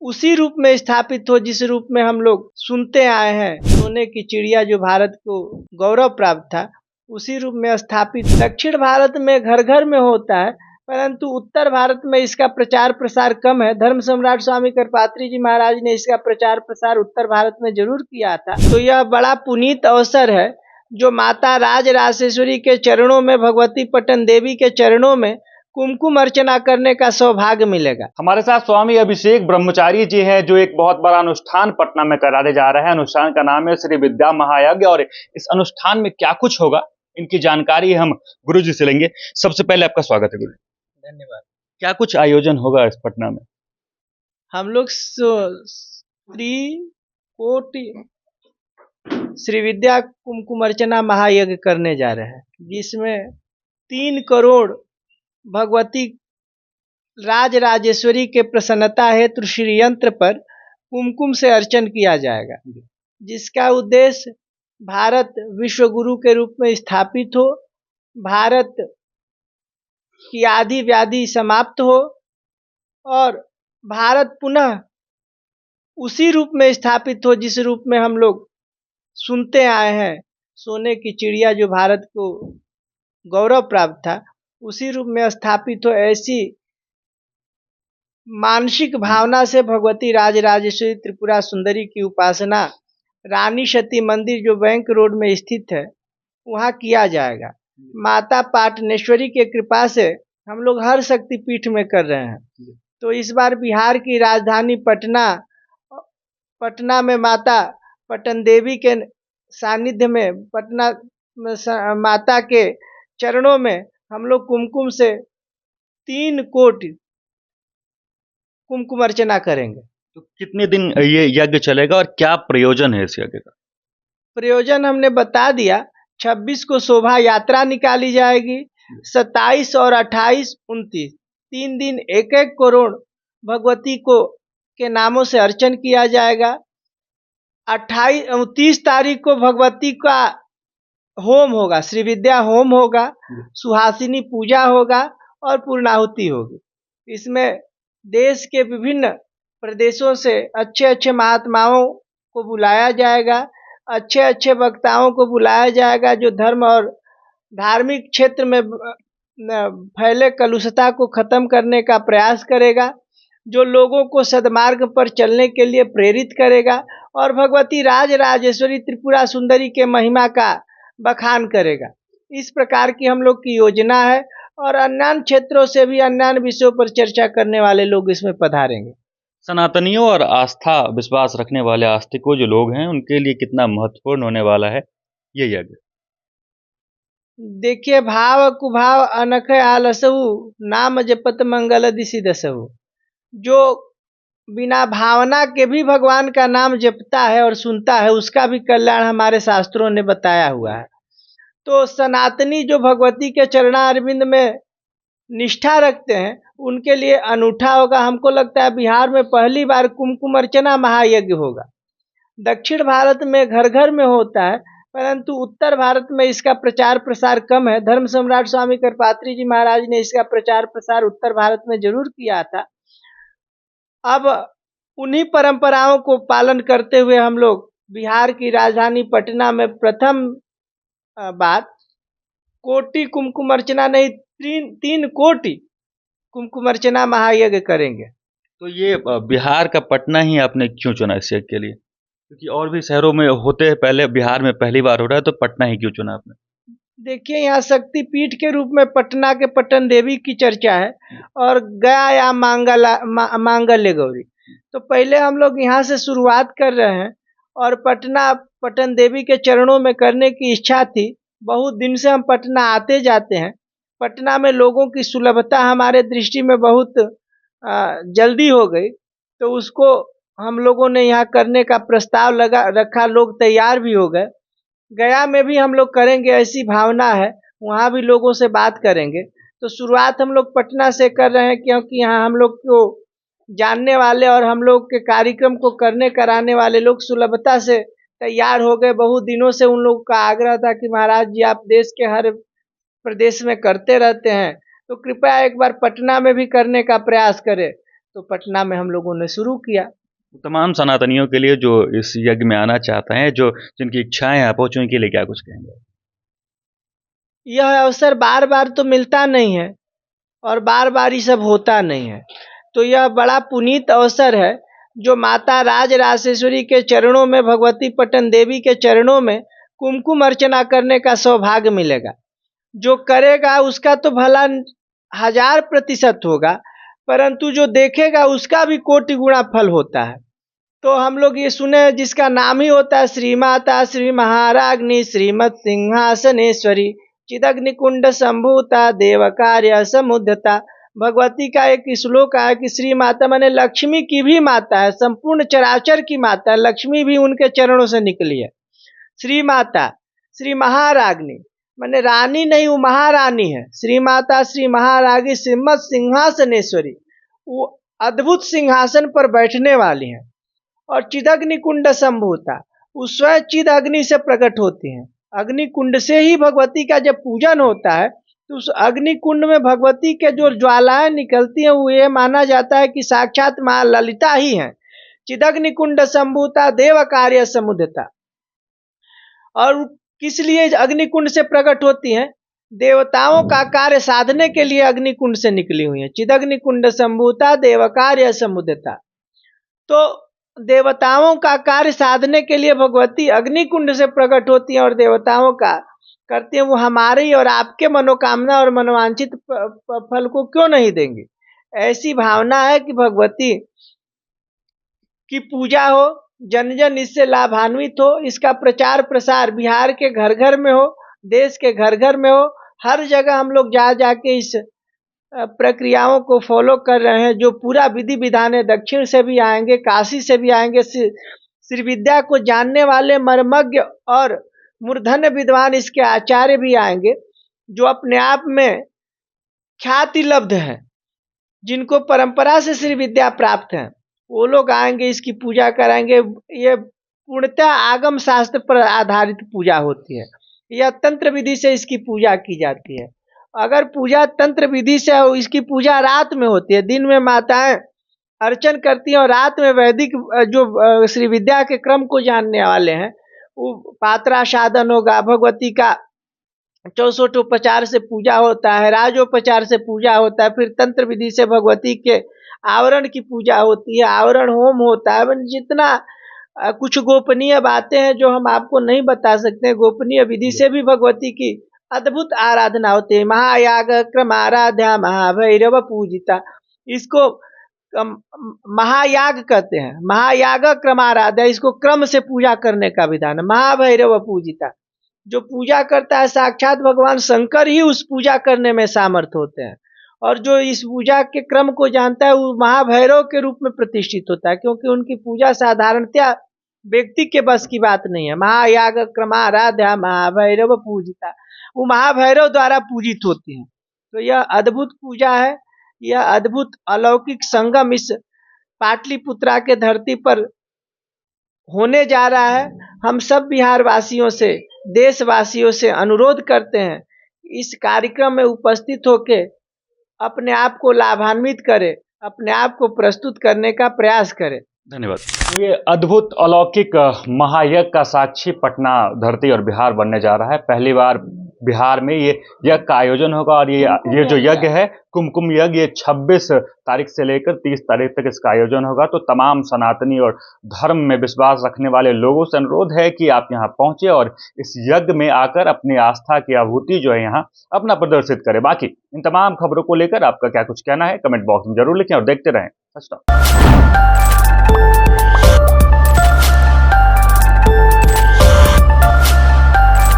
उसी रूप में स्थापित हो जिस रूप में हम लोग सुनते आए हैं। सोने की चिड़िया जो भारत को गौरव प्राप्त था, उसी रूप में स्थापित दक्षिण भारत में घर घर में होता है, परंतु उत्तर भारत में इसका प्रचार प्रसार कम है। धर्म सम्राट स्वामी करपात्री जी महाराज ने इसका प्रचार प्रसार उत्तर भारत में जरूर किया था। तो यह बड़ा पुनीत अवसर है जो माता राज राजेश्वरी के चरणों में, भगवती पटन देवी के चरणों में कुमकुम अर्चना करने का सौभाग्य मिलेगा। हमारे साथ स्वामी अभिषेक ब्रह्मचारी जी हैं, जो एक बहुत बड़ा अनुष्ठान पटना में कराने जा रहे हैं। अनुष्ठान का नाम है श्री विद्या महायज्ञ, और इस अनुष्ठान में क्या कुछ होगा, इनकी जानकारी हम गुरु जी से लेंगे। सबसे पहले आपका स्वागत है गुरु। धन्यवाद। क्या कुछ आयोजन होगा इस पटना में? हम लोग श्री विद्या कुमकुम अर्चना महायज्ञ करने जा रहे हैं, जिसमें 3 करोड़ भगवती राज राजेश्वरी के प्रसन्नता हेतु श्री यंत्र पर कुमकुम से अर्चन किया जाएगा, जिसका उद्देश्य भारत विश्व गुरु के रूप में स्थापित हो, भारत की आदि व्याधि समाप्त हो और भारत पुनः उसी रूप में स्थापित हो जिस रूप में हम लोग सुनते आए हैं। सोने की चिड़िया जो भारत को गौरव प्राप्त था, उसी रूप में स्थापित हो, ऐसी मानसिक भावना से भगवती राज राजेश्वरी त्रिपुरा सुंदरी की उपासना रानी सती मंदिर जो बैंक रोड में स्थित है, वहाँ किया जाएगा। माता पाटनेश्वरी के कृपा से हम लोग हर शक्ति पीठ में कर रहे हैं। तो इस बार बिहार की राजधानी पटना में माता पटन देवी के सानिध्य में, पटना माता के चरणों में हम लोग कुमकुम से 3 कोटि कुमकुम अर्चना करेंगे। तो कितने दिन ये यज्ञ चलेगा और क्या प्रयोजन है इस यज्ञ का? प्रयोजन हमने बता दिया। 26 को शोभा यात्रा निकाली जाएगी, 27 और 28, 29 3 दिन 1-1 करोड़ भगवती को के नामों से अर्चन किया जाएगा। 30 तारीख को भगवती का होम होगा, श्री विद्या होम होगा, सुहासिनी पूजा होगा और पूर्णाहुति होगी। इसमें देश के विभिन्न प्रदेशों से अच्छे अच्छे महात्माओं को बुलाया जाएगा, अच्छे अच्छे वक्ताओं को बुलाया जाएगा, जो धर्म और धार्मिक क्षेत्र में फैले कलुषता को खत्म करने का प्रयास करेगा, जो लोगों को सद्मार्ग पर चलने के लिए प्रेरित करेगा और भगवती राज राजेश्वरी त्रिपुरा सुंदरी के महिमा का बखान करेगा। इस प्रकार की हम लोग की योजना है और अन्य क्षेत्रों से भी अन्य विषयों पर चर्चा करने वाले लोग इसमें पधारेंगे। सनातनियों और आस्था विश्वास रखने वाले आस्तिकों जो लोग हैं, उनके लिए कितना महत्वपूर्ण होने वाला है ये यज्ञ? देखिए, भाव कुभाव अनख आलसहु नाम जपत मंगल दिशि दसहु। जो बिना भावना के भी भगवान का नाम जपता है और सुनता है, उसका भी कल्याण हमारे शास्त्रों ने बताया हुआ है। तो सनातनी जो भगवती के चरणारविंद में निष्ठा रखते हैं, उनके लिए अनूठा होगा। हमको लगता है बिहार में पहली बार कुमकुम अर्चना महायज्ञ होगा। दक्षिण भारत में घर घर में होता है, परंतु उत्तर भारत में इसका प्रचार प्रसार कम है। धर्म सम्राट स्वामी करपात्री जी महाराज ने इसका प्रचार प्रसार उत्तर भारत में जरूर किया था। अब उन्हीं परंपराओं को पालन करते हुए हम लोग बिहार की राजधानी पटना में प्रथम बार कोटि कुमकुम अर्चना नहीं, 3 कोटि कुमकुम अर्चना महायज्ञ करेंगे। तो ये बिहार का पटना ही आपने क्यों चुना इस यज्ञ के लिए? क्योंकि और भी शहरों में होते हैं पहले, बिहार में पहली बार हो रहा है, तो पटना ही क्यों चुना आपने? देखिए, यहाँ शक्ति पीठ के रूप में पटना के पटन देवी की चर्चा है और गया या मांगल्य गौरी। तो पहले हम लोग यहाँ से शुरुआत कर रहे हैं और पटना पटन देवी के चरणों में करने की इच्छा थी। बहुत दिन से हम पटना आते जाते हैं। पटना में लोगों की सुलभता हमारे दृष्टि में बहुत जल्दी हो गई, तो उसको हम लोगों ने यहाँ करने का प्रस्ताव रखा, लोग तैयार भी हो गए। गया में भी हम लोग करेंगे, ऐसी भावना है, वहाँ भी लोगों से बात करेंगे। तो शुरुआत हम लोग पटना से कर रहे हैं, क्योंकि यहाँ हम लोग को जानने वाले और हम लोग के कार्यक्रम को करने कराने वाले लोग सुलभता से तैयार हो गए। बहुत दिनों से उन लोगों का आग्रह था कि महाराज जी, आप देश के हर प्रदेश में करते रहते हैं, तो कृपया एक बार पटना में भी करने का प्रयास करें। तो पटना में हम लोगों ने शुरू किया। तमाम सनातनियों के लिए जो इस यज्ञ में आना चाहते हैं, जो जिनकी इच्छाएं हैं पहुंचे, उनके लिए क्या कुछ कहेंगे? यह अवसर बार बार तो मिलता नहीं है और बार बार ये सब होता नहीं है, तो यह बड़ा पुनीत अवसर है जो माता राज राजेश्वरी के चरणों में, भगवती पटन देवी के चरणों में कुमकुम अर्चना करने का सौभाग्य मिलेगा। जो करेगा उसका तो भला 1000% होगा, परंतु जो देखेगा उसका भी कोटि गुणा फल होता है। तो हम लोग ये सुने जिसका नाम ही होता है श्री माता श्री महाराग्नि श्रीमत सिंहासनेश्वरी चिदग्नि कुंड संभूता देव कार्य समुद्धता। भगवती का एक श्लोक है कि श्री माता माने लक्ष्मी की भी माता है, संपूर्ण चराचर की माता है, लक्ष्मी भी उनके चरणों से निकली है। श्री माता श्री महाराग्नि माने रानी नहीं, वो महारानी है। श्री माता श्री महाराग्नि श्रीमत सिंहासनेश्वरी, वो अद्भुत सिंहासन पर बैठने वाली है। और चिदग्नि कुंड संभूता, वो स्वयं चिद अग्नि से प्रकट होती हैं। अग्नि कुंड से ही भगवती का जब पूजन होता है तो उस अग्नि कुंड में भगवती के जो ज्वालाएं निकलती हैं वो ये माना जाता है कि साक्षात मां ललिता ही हैं। चिदग्नि कुंड संभूता देव कार्य समुद्धता। और किस लिए अग्निकुंड से प्रकट होती हैं? देवताओं का कार्य साधने के लिए अग्निकुंड से निकली हुई है। चिदग्नि कुंड संभूता देव कार्य समुद्धता। तो देवताओं का कार्य साधने के लिए भगवती अग्निकुंड से प्रकट होती हैं और देवताओं का करती हैं। वो हमारी और आपके मनोकामना और मनोवांछित फल को क्यों नहीं देंगे? ऐसी भावना है कि भगवती की पूजा हो, जन जन इससे लाभान्वित हो, इसका प्रचार प्रसार बिहार के घर घर में हो, देश के घर घर में हो। हर जगह हम लोग जा जाके इस प्रक्रियाओं को फॉलो कर रहे हैं। जो पूरा विधि विधान है, दक्षिण से भी आएंगे, काशी से भी आएंगे, श्री विद्या को जानने वाले मर्मज्ञ और मूर्धन्य विद्वान इसके आचार्य भी आएंगे, जो अपने आप में ख्याति लब्ध है, जिनको परंपरा से श्री विद्या प्राप्त है। वो लोग आएंगे, इसकी पूजा कराएंगे। ये पूर्णतः आगम शास्त्र पर आधारित पूजा होती है। यह तंत्र विधि से इसकी पूजा की जाती है। अगर पूजा तंत्र विधि से हो, इसकी पूजा रात में होती है। दिन में माताएं अर्चन करती हैं और रात में वैदिक जो श्री विद्या के क्रम को जानने वाले हैं, वो पात्रा साधन होगा, भगवती का 64उपचार से पूजा होता है, राजोपचार से पूजा होता है, फिर तंत्र विधि से भगवती के आवरण की पूजा होती है, आवरण होम होता है। जितना कुछ गोपनीय बातें हैं जो हम आपको नहीं बता सकते, गोपनीय विधि से भी भगवती की अद्भुत आराधना होती है। महायाग क्रमाराध्या महाभैरव पूजिता, इसको महायाग कहते हैं। महायाग क्रमाराध्या, इसको क्रम से पूजा करने का विधान है। महाभैरव पूजिता, जो पूजा करता है साक्षात भगवान शंकर ही उस पूजा करने में सामर्थ होते हैं। और जो इस पूजा के क्रम को जानता है वो महाभैरव के रूप में प्रतिष्ठित होता है, क्योंकि उनकी पूजा साधारणतया व्यक्ति के बस की बात नहीं है। महायाग क्रमाराध्या महाभैरव पूजिता, वो महाभैरव द्वारा पूजित होती है। तो यह अद्भुत पूजा है, यह अद्भुत अलौकिक संगम इस पाटलिपुत्रा के धरती पर होने जा रहा है। हम सब बिहार वासियों से, देशवासियों से अनुरोध करते हैं, इस कार्यक्रम में उपस्थित होके अपने आप को लाभान्वित करें, अपने आप को प्रस्तुत करने का प्रयास करें। धन्यवाद। ये अद्भुत अलौकिक महायज्ञ का साक्षी पटना धरती और बिहार बनने जा रहा है। पहली बार बिहार में ये यज्ञ का आयोजन होगा और ये जो यज्ञ है कुमकुम यज्ञ, ये 26 तारीख से लेकर 30 तारीख तक इसका आयोजन होगा। तो तमाम सनातनी और धर्म में विश्वास रखने वाले लोगों से अनुरोध है कि आप यहाँ पहुंचे और इस यज्ञ में आकर अपनी आस्था की आहुति जो है यहाँ अपना प्रदर्शित करें। बाकी इन तमाम खबरों को लेकर आपका क्या कुछ कहना है कमेंट बॉक्स में जरूर लिखें और देखते रहें सच टॉक।